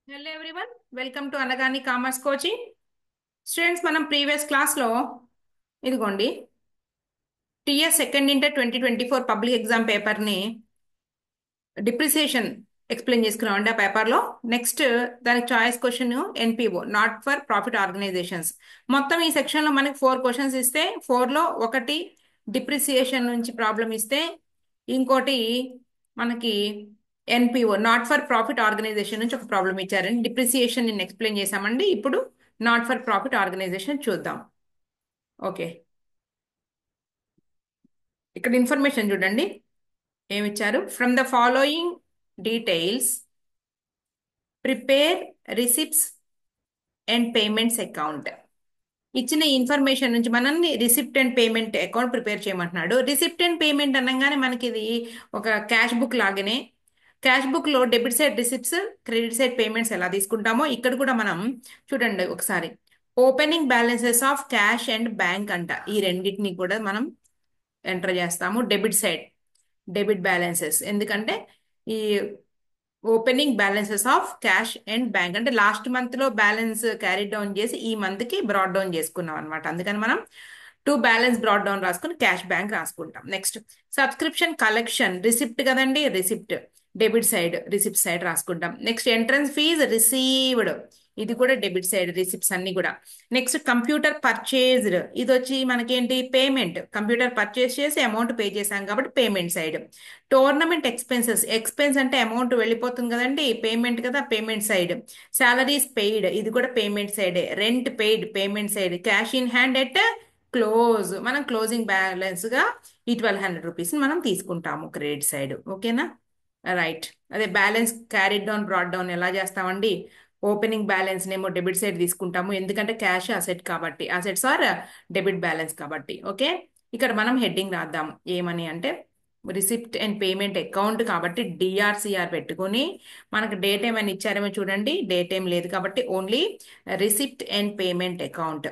Hello everyone, welcome to Anagani commerce coaching. Students, మనం previous క్లాస్లో ఇదిగోండి TS second inter 2024 public exam పేపర్ని depreciation explain చేసుకున్నాం అండి ఆ పేపర్లో. నెక్స్ట్ దానికి choice question NPO, not for profit organizations. మొత్తం ఈ సెక్షన్లో మనకి 4 క్వశ్చన్స్ ఇస్తే 4లో ఒకటి డిప్రిసియేషన్ నుంచి ప్రాబ్లం ఇస్తే, ఇంకోటి మనకి NPO, not for profit organization నుంచి ఒక ప్రాబ్లం ఇచ్చారండి. డిప్రిసియేషన్ నేను ఎక్స్ప్లెయిన్ చేశామండి. ఇప్పుడు నాట్ ఫర్ ప్రాఫిట్ ఆర్గనైజేషన్ చూద్దాం. ఓకే, ఇక్కడ ఇన్ఫర్మేషన్ చూడండి ఏమిచ్చారు. From the following details prepare receipts and payments account. ఇచ్చిన ఇన్ఫర్మేషన్ నుంచి మనల్ని receipt and payment account prepare చేయమంటున్నాడు. రిసిప్ట్ అండ్ పేమెంట్ అనగానే మనకి ఇది ఒక క్యాష్ బుక్ లాగానే. క్యాష్ బుక్ లో debit side receipts, credit side payments ఎలా తీసుకుంటామో ఇక్కడ కూడా మనం చూడండి ఒకసారి. Opening balances of cash and bank అంట, ఈ రెండింటిని కూడా మనం ఎంటర్ చేస్తాము. డెబిట్ సైడ్ డెబిట్ బ్యాలెన్సెస్, ఎందుకంటే ఈ opening balances of cash and bank అంటే లాస్ట్ మంత్ లో బ్యాలెన్స్ క్యారీ డౌన్ చేసి ఈ మంత్ కి బ్రాడ్ డౌన్ చేసుకున్నాం అనమాట. అందుకని మనం టు బ్యాలెన్స్ బ్రాడ్ డౌన్ రాసుకుని క్యాష్ బ్యాంక్ రాసుకుంటాం. నెక్స్ట్ సబ్స్క్రిప్షన్ కలెక్షన్ రిసిప్ట్ కదండి, receipt debit side receipt side రాసుకుంటాం. నెక్స్ట్ ఎంట్రన్స్ ఫీజ్ రిసీవ్డ్, ఇది కూడా డెబిట్ సైడ్ రిసిప్ట్స్ అన్ని కూడా. నెక్స్ట్ కంప్యూటర్ పర్చేజ్డ్, ఇది వచ్చి మనకేంటి పేమెంట్, కంప్యూటర్ పర్చేస్ చేసి అమౌంట్ పే చేశాం కాబట్టి payment side. Tournament expenses, expense అంటే అమౌంట్ వెళ్ళిపోతుంది కదండి, పేమెంట్ కదా, పేమెంట్ సైడ్. సాలరీస్ పెయిడ్, ఇది కూడా పేమెంట్ సైడే. Rent paid payment side. Cash in hand at close, మనం క్లోజింగ్ బ్యాలెన్స్ గా ఈ 1200 రూపీస్ మనం తీసుకుంటాము క్రెడిట్ సైడ్. ఓకేనా, రైట్. అదే balance carried down broad down ఎలా చేస్తామండి, ఓపెనింగ్ బ్యాలెన్స్ నేమో డెబిట్ సైడ్ తీసుకుంటాము, ఎందుకంటే క్యాష్ అసెట్ కాబట్టి, అసెట్స్ ఆర్ డెబిట్ బ్యాలెన్స్ కాబట్టి. ఓకే, ఇక్కడ మనం హెడ్డింగ్ రాద్దాం ఏమని అంటే రిసిప్ట్ అండ్ పేమెంట్ అకౌంట్ కాబట్టి డిఆర్సిఆర్ పెట్టుకొని, మనకు డేట్ ఏమైనా ఇచ్చారేమో చూడండి, డేట్ ఏం లేదు కాబట్టి only receipt and payment account,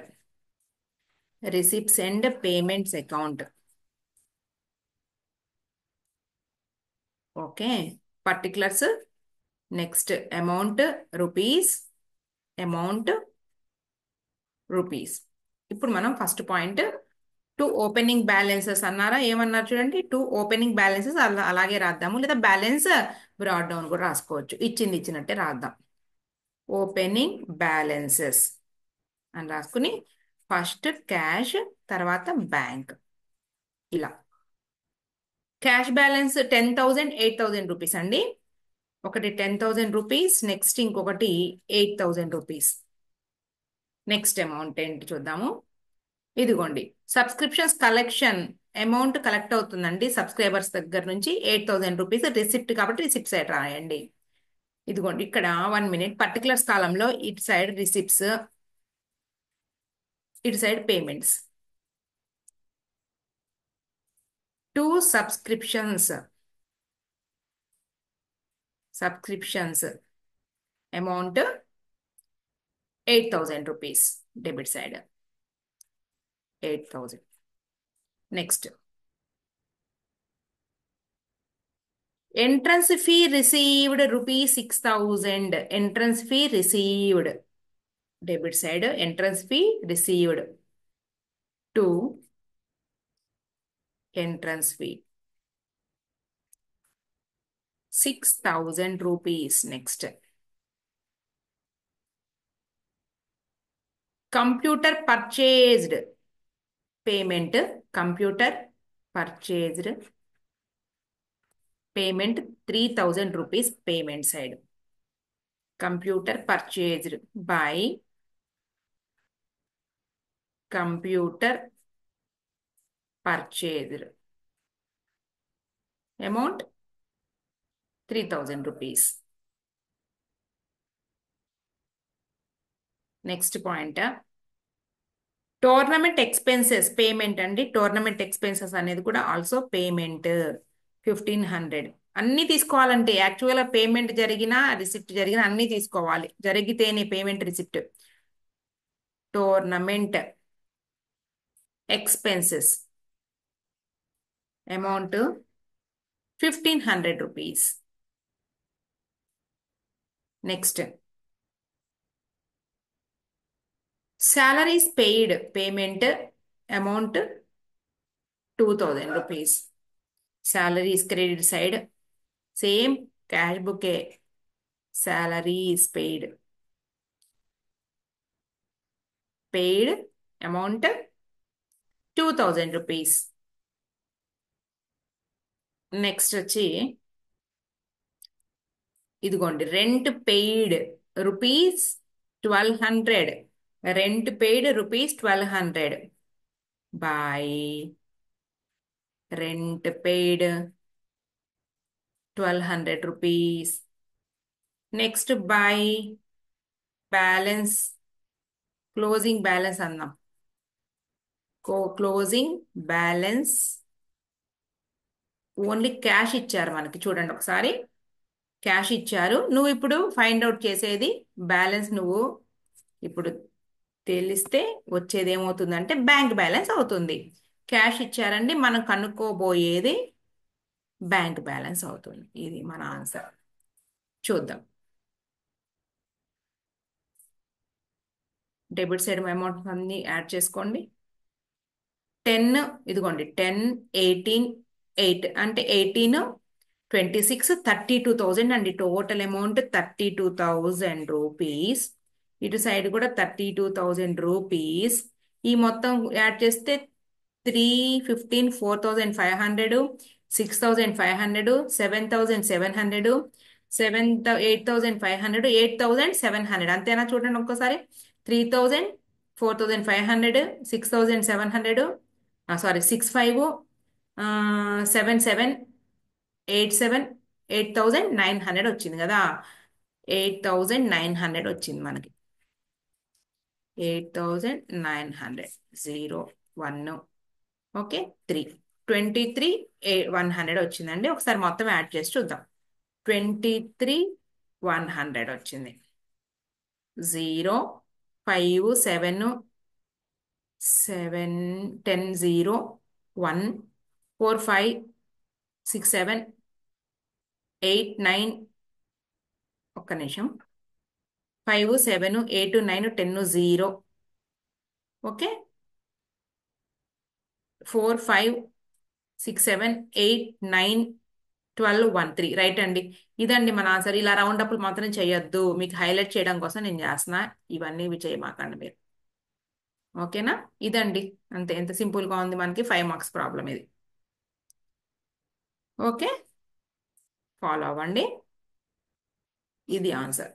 receipts and payments account. Okay, particulars. Next amount rupees, amount rupees. ఇప్పుడు మనం first point two opening balances అన్నారా, ఏమన్నారు చూడండి, టూ ఓపెనింగ్ బ్యాలెన్సెస్ అలాగే రాద్దాము, లేదా బ్యాలెన్స్ బ్రాడ్ డౌన్ కూడా రాసుకోవచ్చు, ఇచ్చింది ఇచ్చినట్టే రాద్దాం. ఓపెనింగ్ బ్యాలెన్సెస్ అని రాసుకుని ఫస్ట్ క్యాష్, తర్వాత బ్యాంక్, ఇలా. క్యాష్ బ్యాలెన్స్ 10,000 8,000 రూపీస్ అండి. ఒకటి 10,000 రూపీస్, నెక్స్ట్ ఇంకొకటి 8,000 రూపీస్. నెక్స్ట్ అమౌంట్ ఏంటి చూద్దాము. ఇదిగోండి సబ్స్క్రిప్షన్స్ కలెక్షన్, అమౌంట్ కలెక్ట్ అవుతుందండి సబ్స్క్రైబర్స్ దగ్గర నుంచి 8,000 రూపీస్. రిసిప్ట్ కాబట్టి రిసిప్ట్ సైడ్ రాయండి. ఇదిగోండి ఇక్కడ 1 మినిట్, పర్టికులర్స్ కాలంలో ఇటు సైడ్ రిసిప్ట్స్, ఇటు side payments. Two subscriptions, subscriptions amount 8,000 rupees, debit side 8,000. Next entrance fee received rupees 6,000, entrance fee received, debit side entrance fee received to entrance fee 6,000 rupees. Next computer purchased payment, computer purchased payment 3,000 rupees, payment side. Computer purchased by computer purchased amount 3,000 rupees. Next point tournament expenses payment అండి. Tournament expenses అనేది కూడా also payment 1,500. అన్ని తీసుకోవాలంటే యాక్చువల్గా payment జరిగినా receipt జరిగినా అన్ని తీసుకోవాలి, జరిగితేనే payment receipt. Tournament expenses amount 1,500 rupees. Next salaries paid payment amount 2000 rupees. Salary is credit side, same cash book. Salary is paid amount 2000 rupees. Next వచ్చి ఇదిగోండి rent paid rupees 1200. Rent paid rupees 1200 by rent paid 1200 rupees. Next by balance, closing balance అన్నాం. Closing balance only cash ఇచ్చారు మనకి, చూడండి ఒకసారి cash ఇచ్చారు. నువ్వు ఇప్పుడు ఫైండ్ అవుట్ చేసేది బ్యాలెన్స్. నువ్వు ఇప్పుడు తెలిస్తే వచ్చేది ఏమవుతుందంటే బ్యాంక్ బ్యాలెన్స్ అవుతుంది. క్యాష్ ఇచ్చారండి, మనం కనుక్కోబోయేది బ్యాంక్ బ్యాలెన్స్ అవుతుంది. ఇది మన ఆన్సర్. చూద్దాం. డెబిట్ సైడ్ అమౌంట్ అన్ని యాడ్ చేసుకోండి. 10, ఇదిగోండి 10, 18, 8 అంటే 18, 26, 32,000 అండి. Total amount 32,000 rupees. ఇటు సైడ్ కూడా 32,000 రూపీస్. ఈ మొత్తం యాడ్ చేస్తే 315, 4,500, 6,500, 7,700, 8,500, 8,700. అంతేనా? చూడండి ఒక్కసారి. 3,000, 4,500, 6,700, సారీ 65, 77, 87, 8,900 వచ్చింది కదా. 8,900 వచ్చింది మనకి. 8,900. 0, 1, ఓకే 3, 23, 100 వచ్చిందండి. ఒకసారి మొత్తం యాడ్ చేసి చూద్దాం. 23, 100 వచ్చింది. 0, 5, 7, 7, 10, 0, 1, 4, 5, 6, 7, 8, 9, ఒక్క నిమిషం, 5, 7, 8, 9, 10, 0, ఓకే 4, 5, 6, 7, 8, 9, 12, 1, 3. రైట్ అండి. ఇదండి మన ఆన్సర్. ఇలా రౌండ్ అప్లు మాత్రం చేయొద్దు, మీకు హైలైట్ చేయడం కోసం నేను చేస్తున్నా. ఇవన్నీ ఇవి చేయమాకండి మీరు. ఓకేనా? ఇదండి, అంతే. ఎంత సింపుల్గా ఉంది మనకి. 5 మార్క్స్ ప్రాబ్లం ఇది. ఓకే, ఫాలో అవ్వండి. ఇది ఆన్సర్.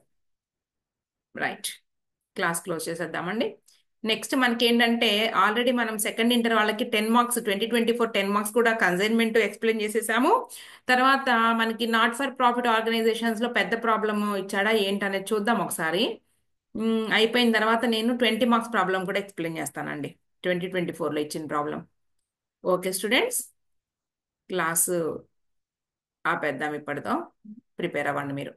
రైట్. క్లాస్ క్లోజ్ చేసేద్దామండి. నెక్స్ట్ మనకి ఏంటంటే, ఆల్రెడీ మనం సెకండ్ ఇంటర్ వాళ్ళకి 10 మార్క్స్ 2024 10 మార్క్స్ కూడా కన్సైన్మెంట్ ఎక్స్ప్లెయిన్ చేసేసాము. తర్వాత మనకి నాట్ ఫర్ ప్రాఫిట్ ఆర్గనైజేషన్స్ లో పెద్ద ప్రాబ్లమ్ ఇచ్చాడా ఏంటనేది చూద్దాం ఒకసారి. అయిపోయిన తర్వాత నేను 20 మార్క్స్ ప్రాబ్లం కూడా ఎక్స్ప్లెయిన్ చేస్తానండి, 2024లో ఇచ్చిన ప్రాబ్లం. ఓకే స్టూడెంట్స్, క్లాసు ఆపేద్దాం ఇప్పటితో. ప్రిపేర్ అవ్వండి మీరు.